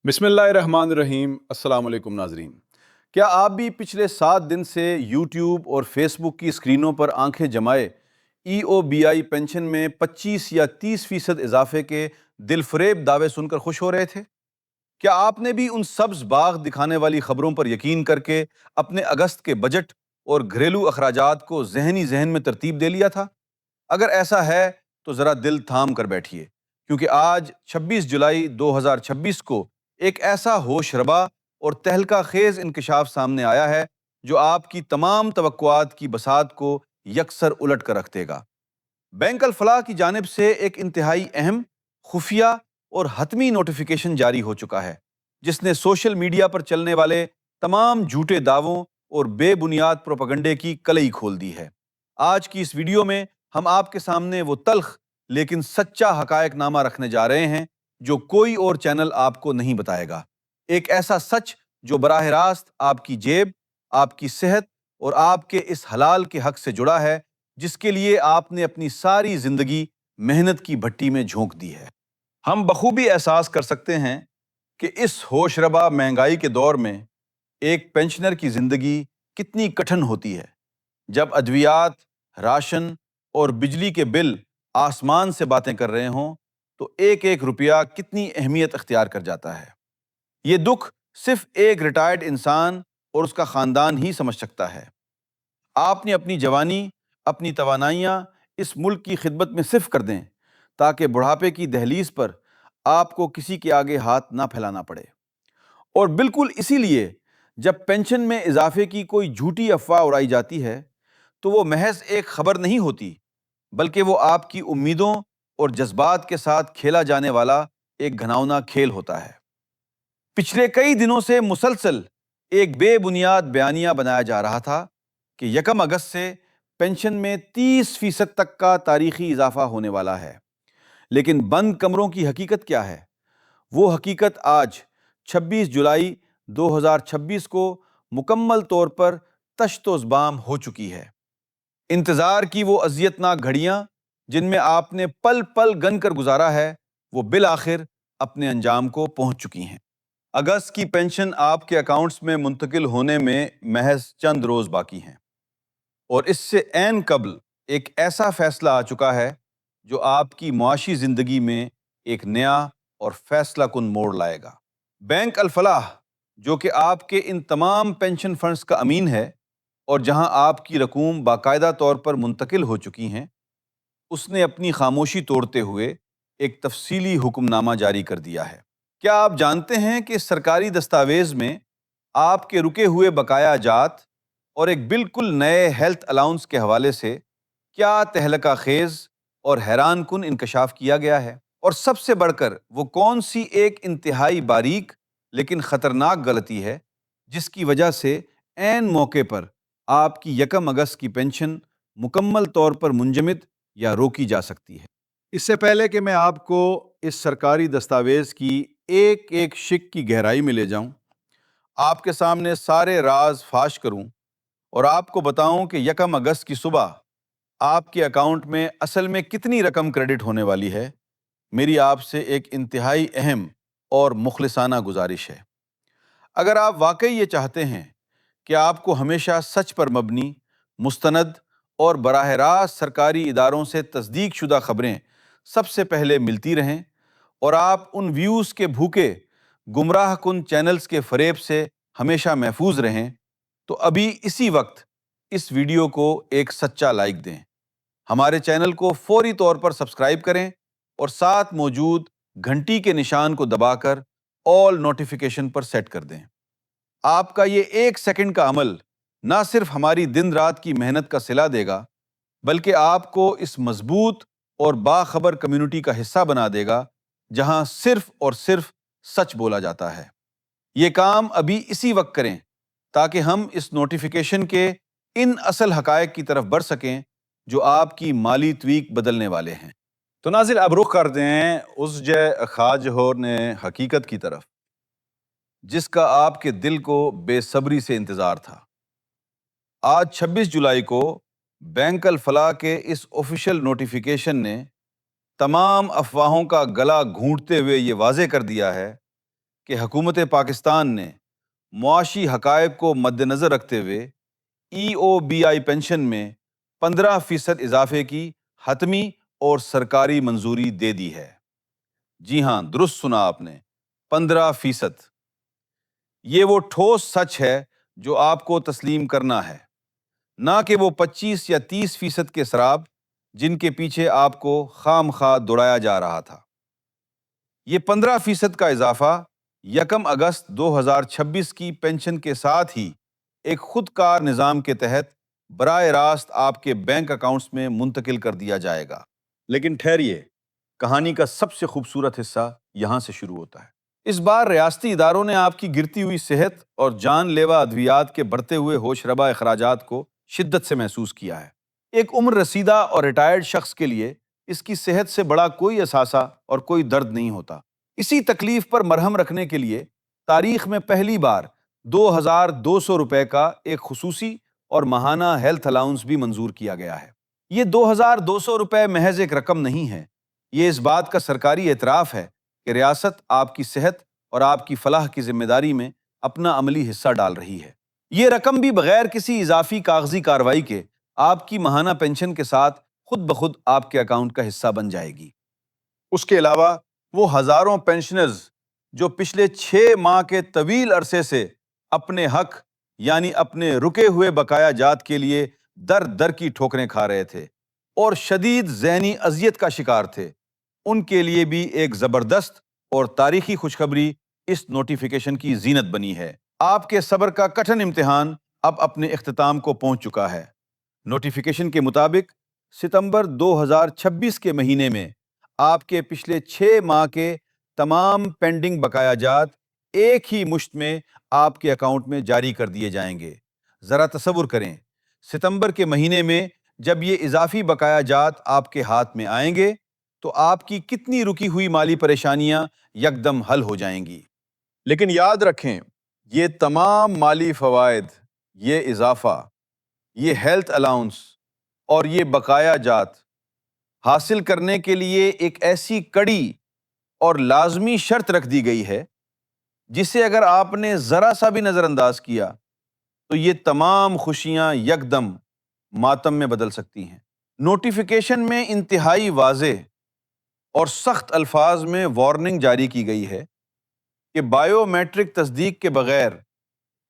बिस्मिल्लाहिर्रहमानिर्रहीम। अस्सलाम वालेकुम नाजरीन। क्या आप भी पिछले 7 दिन से यूट्यूब और फेसबुक की स्क्रीनों पर आंखें जमाए EOBI पेंशन में 25 या 30% इजाफे के दिलफरेब दावे सुनकर खुश हो रहे थे? क्या आपने भी उन सब्ज बाग दिखाने वाली खबरों पर यकीन करके अपने अगस्त के बजट और घरेलू अखराजात को जहन में तरतीब दे लिया था? अगर ऐसा है तो ज़रा दिल थाम कर बैठिए, क्योंकि आज 26 जुलाई 2026 को एक ऐसा होशरबा और तहलका खेज इंकशाफ सामने आया है जो आपकी तमाम तवक्कुआत की बसात को यकसर उलट कर रख देगा। बैंक अल फलाह की जानिब से एक इंतहाई अहम, खुफिया और हतमी नोटिफिकेशन जारी हो चुका है, जिसने सोशल मीडिया पर चलने वाले तमाम झूठे दावों और बेबुनियाद प्रोपेगेंडे की कलई खोल दी है। आज की इस वीडियो में हम आपके सामने वो तल्ख लेकिन सच्चा हकायक नामा रखने जा रहे हैं जो कोई और चैनल आपको नहीं बताएगा। एक ऐसा सच जो बराह रास्त आपकी जेब, आपकी सेहत और आपके इस हलाल के हक से जुड़ा है, जिसके लिए आपने अपनी सारी जिंदगी मेहनत की भट्टी में झोंक दी है। हम बखूबी एहसास कर सकते हैं कि इस होशरबा महंगाई के दौर में एक पेंशनर की जिंदगी कितनी कठिन होती है, जब अद्वियात, राशन और बिजली के बिल आसमान से बातें कर रहे हों तो एक एक रुपया कितनी अहमियत अख्तियार कर जाता है। ये दुख सिर्फ एक रिटायर्ड इंसान और उसका खानदान ही समझ सकता है। आपने अपनी जवानी, अपनी तवानाइयाँ इस मुल्क की खिदमत में सिर्फ कर दें ताकि बुढ़ापे की दहलीज पर आपको किसी के आगे हाथ ना फैलाना पड़े। और बिल्कुल इसीलिए जब पेंशन में इजाफे की कोई झूठी अफवाह उड़ाई जाती है तो वो महज एक खबर नहीं होती, बल्कि वो आपकी उम्मीदों और जज्बात के साथ खेला जाने वाला एक घिनौना खेल होता है। पिछले कई दिनों से मुसलसल एक बेबुनियाद बयानिया बनाया जा रहा था कि 1 अगस्त से पेंशन में 30% तक का तारीखी इजाफा होने वाला है। लेकिन बंद कमरों की हकीकत क्या है? वो हकीकत आज 26 जुलाई 2026 को मुकम्मल तौर पर तश्त-ओ-ज़बाम हो चुकी है। इंतज़ार की वो अज़ियतनाक घड़ियाँ जिनमें आपने पल पल गन कर गुजारा है, वो बिल आखिर अपने अंजाम को पहुँच चुकी हैं। अगस्त की पेंशन आपके अकाउंट्स में मुंतकिल होने में महज चंद रोज़ बाकी हैं, और इससे ऐन कबल एक ऐसा फैसला आ चुका है जो आपकी मुआशी ज़िंदगी में एक नया और फैसला कुन मोड़ लाएगा। बैंक अल फलाह, जो कि आपके इन तमाम पेंशन फंड्स का अमीन है और जहां आपकी रकूम बाकायदा तौर पर मुंतकिल हो चुकी हैं, उसने अपनी खामोशी तोड़ते हुए एक तफसीली हुक्मनामा जारी कर दिया है। क्या आप जानते हैं कि सरकारी दस्तावेज में आपके रुके हुए बकाया जात और एक बिल्कुल नए हेल्थ अलाउंस के हवाले से क्या तहलका खेज और हैरान कुन इंकशाफ किया गया है? और सबसे बढ़कर वो कौन सी एक इंतहाई बारीक लेकिन खतरनाक गलती है जिसकी वजह से ऐन मौके पर आपकी 1 अगस्त की पेंशन मुकम्मल तौर पर मुंजमद या रोकी जा सकती है। इससे पहले कि मैं आपको इस सरकारी दस्तावेज की एक एक शिक की गहराई में ले जाऊं, आपके सामने सारे राज फाश करूं और आपको बताऊं कि 1 अगस्त की सुबह आपके अकाउंट में असल में कितनी रकम क्रेडिट होने वाली है, मेरी आपसे एक इंतहाई अहम और मुखलिसाना गुजारिश है। अगर आप वाकई ये चाहते हैं कि आपको हमेशा सच पर मबनी, मुस्तनद और बराह रास्त सरकारी इदारों से तस्दीक शुदा खबरें सबसे पहले मिलती रहें और आप उन व्यूज़ के भूखे गुमराह कुन चैनल्स के फरेब से हमेशा महफूज रहें, तो अभी इसी वक्त इस वीडियो को एक सच्चा लाइक दें, हमारे चैनल को फौरी तौर पर सब्सक्राइब करें और साथ मौजूद घंटी के निशान को दबाकर ऑल नोटिफिकेशन पर सेट कर दें। आपका ये 1 सेकंड का अमल ना सिर्फ हमारी दिन रात की मेहनत का सिला देगा, बल्कि आपको इस मजबूत और बाखबर कम्युनिटी का हिस्सा बना देगा जहां सिर्फ और सिर्फ सच बोला जाता है। ये काम अभी इसी वक्त करें ताकि हम इस नोटिफिकेशन के इन असल हकायक की तरफ बढ़ सकें जो आपकी माली त्वीक बदलने वाले हैं। तो नाज़िर, अब रुख कर दें उस जय खाज होर ने हकीकत की तरफ जिसका आपके दिल को बेसब्री से इंतजार था। आज 26 जुलाई को बैंक अल फलाह के इस ऑफिशियल नोटिफिकेशन ने तमाम अफवाहों का गला घूंटते हुए ये वाजे कर दिया है کہ حکومت پاکستان نے معاشی حقائق کو مد نظر رکھتے ہوئے EOBI پینشن میں 15% اضافے کی حتمی اور سرکاری منظوری دے دی ہے۔ جی ہاں، درست سنا آپ نے، 15%۔ یہ وہ ٹھوس سچ ہے جو آپ کو تسلیم کرنا ہے، نہ کہ وہ 25 یا 30% کے سراب جن کے پیچھے آپ کو خام خواہ دوڑایا جا رہا تھا۔ یہ 15% کا اضافہ 1 اگست 2026 کی پینشن کے ساتھ ہی ایک خود کار نظام کے تحت براہ راست آپ کے بینک اکاؤنٹس میں منتقل کر دیا جائے گا۔ لیکن ٹھہریے، کہانی کا سب سے خوبصورت حصہ یہاں سے شروع ہوتا ہے۔ اس بار ریاستی اداروں نے آپ کی گرتی ہوئی صحت اور جان لیوا ادویات کے بڑھتے ہوئے ہوش ربا اخراجات کو شدت سے محسوس کیا ہے۔ ایک عمر رسیدہ اور ریٹائرڈ شخص کے لیے اس کی صحت سے بڑا کوئی اثاثہ اور کوئی درد نہیں ہوتا۔ اسی تکلیف پر مرہم رکھنے کے لیے تاریخ میں پہلی بار 2200 روپے کا ایک خصوصی اور ماہانہ ہیلتھ الاؤنس بھی منظور کیا گیا ہے۔ یہ 2200 روپے محض ایک رقم نہیں ہے، یہ اس بات کا سرکاری اعتراف ہے کہ ریاست آپ کی صحت اور آپ کی فلاح کی ذمہ داری میں اپنا عملی حصہ ڈال رہی ہے۔ یہ رقم بھی بغیر کسی اضافی کاغذی کارروائی کے آپ کی ماہانہ پینشن کے ساتھ خود بخود آپ کے اکاؤنٹ کا حصہ بن جائے گی۔ اس کے علاوہ وہ ہزاروں پینشنرز جو پچھلے 6 ماہ کے طویل عرصے سے اپنے حق یعنی اپنے رکے ہوئے بقایا جات کے لیے در در کی ٹھوکریں کھا رہے تھے اور شدید ذہنی اذیت کا شکار تھے، ان کے لیے بھی ایک زبردست اور تاریخی خوشخبری اس نوٹیفیکیشن کی زینت بنی ہے۔ آپ کے صبر کا کٹھن امتحان اب اپنے اختتام کو پہنچ چکا ہے۔ نوٹیفیکیشن کے مطابق ستمبر 2026 کے مہینے میں آپ کے پچھلے 6 ماہ کے تمام پینڈنگ بقایا جات ایک ہی مشت میں آپ کے اکاؤنٹ میں جاری کر دیے جائیں گے۔ ذرا تصور کریں، ستمبر کے مہینے میں جب یہ اضافی بقایا جات آپ کے ہاتھ میں آئیں گے تو آپ کی کتنی رکی ہوئی مالی پریشانیاں یکدم حل ہو جائیں گی۔ لیکن یاد رکھیں، یہ تمام مالی فوائد، یہ اضافہ، یہ ہیلتھ الاؤنس اور یہ بقایا جات حاصل کرنے کے لیے ایک ایسی کڑی اور لازمی شرط رکھ دی گئی ہے جسے اگر آپ نے ذرا سا بھی نظر انداز کیا تو یہ تمام خوشیاں یکدم ماتم میں بدل سکتی ہیں۔ نوٹیفیکیشن میں انتہائی واضح اور سخت الفاظ میں وارننگ جاری کی گئی ہے کہ بائیو میٹرک تصدیق کے بغیر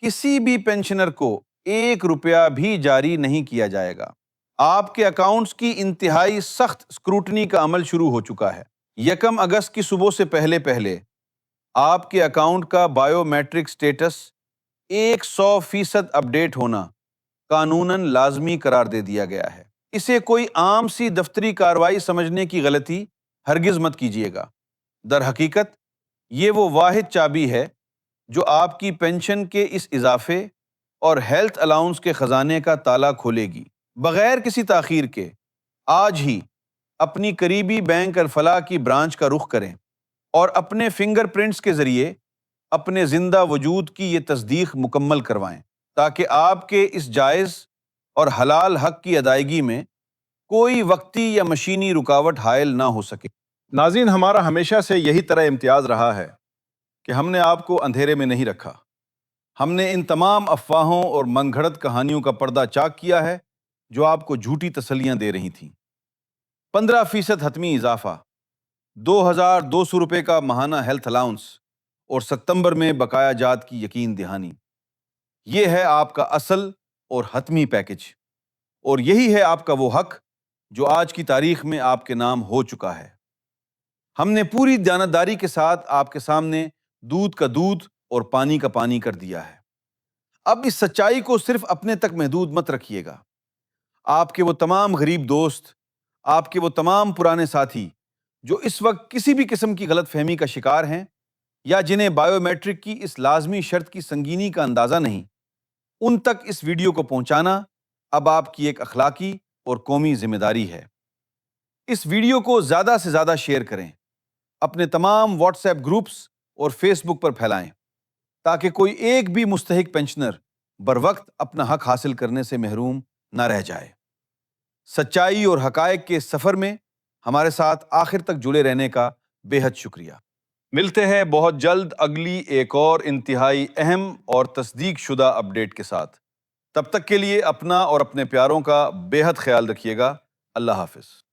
کسی بھی پینشنر کو 1 روپیہ بھی جاری نہیں کیا جائے گا۔ آپ کے اکاؤنٹس کی انتہائی سخت اسکروٹنی کا عمل شروع ہو چکا ہے۔ 1 اگست کی صبح سے پہلے آپ کے اکاؤنٹ کا بائیو میٹرک سٹیٹس 100% اپڈیٹ ہونا قانوناً لازمی قرار دے دیا گیا ہے۔ اسے کوئی عام سی دفتری کارروائی سمجھنے کی غلطی ہرگز مت کیجیے گا۔ در حقیقت یہ وہ واحد چابی ہے جو آپ کی پینشن کے اس اضافے اور ہیلتھ الاؤنس کے خزانے کا تالا کھولے گی۔ بغیر کسی تاخیر کے آج ہی اپنی قریبی بینک الفلاح کی برانچ کا رخ کریں اور اپنے فنگر پرنٹس کے ذریعے اپنے زندہ وجود کی یہ تصدیق مکمل کروائیں تاکہ آپ کے اس جائز اور حلال حق کی ادائیگی میں کوئی وقتی یا مشینی رکاوٹ حائل نہ ہو سکے۔ ناظرین، ہمارا ہمیشہ سے یہی طرح امتیاز رہا ہے کہ ہم نے آپ کو اندھیرے میں نہیں رکھا۔ ہم نے ان تمام افواہوں اور من گھڑت کہانیوں کا پردہ چاک کیا ہے جو آپ کو جھوٹی تسلیاں دے رہی تھیں۔ 15% حتمی اضافہ، 2200 روپے کا ماہانہ ہیلتھ الاؤنس اور ستمبر میں بقایا جات کی یقین دہانی، یہ ہے آپ کا اصل اور حتمی پیکج، اور یہی ہے آپ کا وہ حق جو آج کی تاریخ میں آپ کے نام ہو چکا ہے۔ ہم نے پوری دیانتداری کے ساتھ آپ کے سامنے دودھ کا دودھ اور پانی کا پانی کر دیا ہے۔ اب اس سچائی کو صرف اپنے تک محدود مت رکھیے گا۔ آپ کے وہ تمام غریب دوست، آپ کے وہ تمام پرانے ساتھی جو اس وقت کسی بھی قسم کی غلط فہمی کا شکار ہیں یا جنہیں بائیو میٹرک کی اس لازمی شرط کی سنگینی کا اندازہ نہیں، ان تک اس ویڈیو کو پہنچانا اب آپ کی ایک اخلاقی اور قومی ذمہ داری ہے۔ اس ویڈیو کو زیادہ سے زیادہ شیئر کریں، اپنے تمام واٹس ایپ گروپس اور فیس بک پر پھیلائیں تاکہ کوئی ایک بھی مستحق پینشنر بروقت اپنا حق حاصل کرنے سے محروم نہ رہ جائے۔ سچائی اور حقائق کے اس سفر میں ہمارے ساتھ آخر تک جڑے رہنے کا بے حد شکریہ۔ ملتے ہیں بہت جلد اگلی ایک اور انتہائی اہم اور تصدیق شدہ اپڈیٹ کے ساتھ۔ تب تک کے لیے اپنا اور اپنے پیاروں کا بے حد خیال رکھیے گا۔ اللہ حافظ۔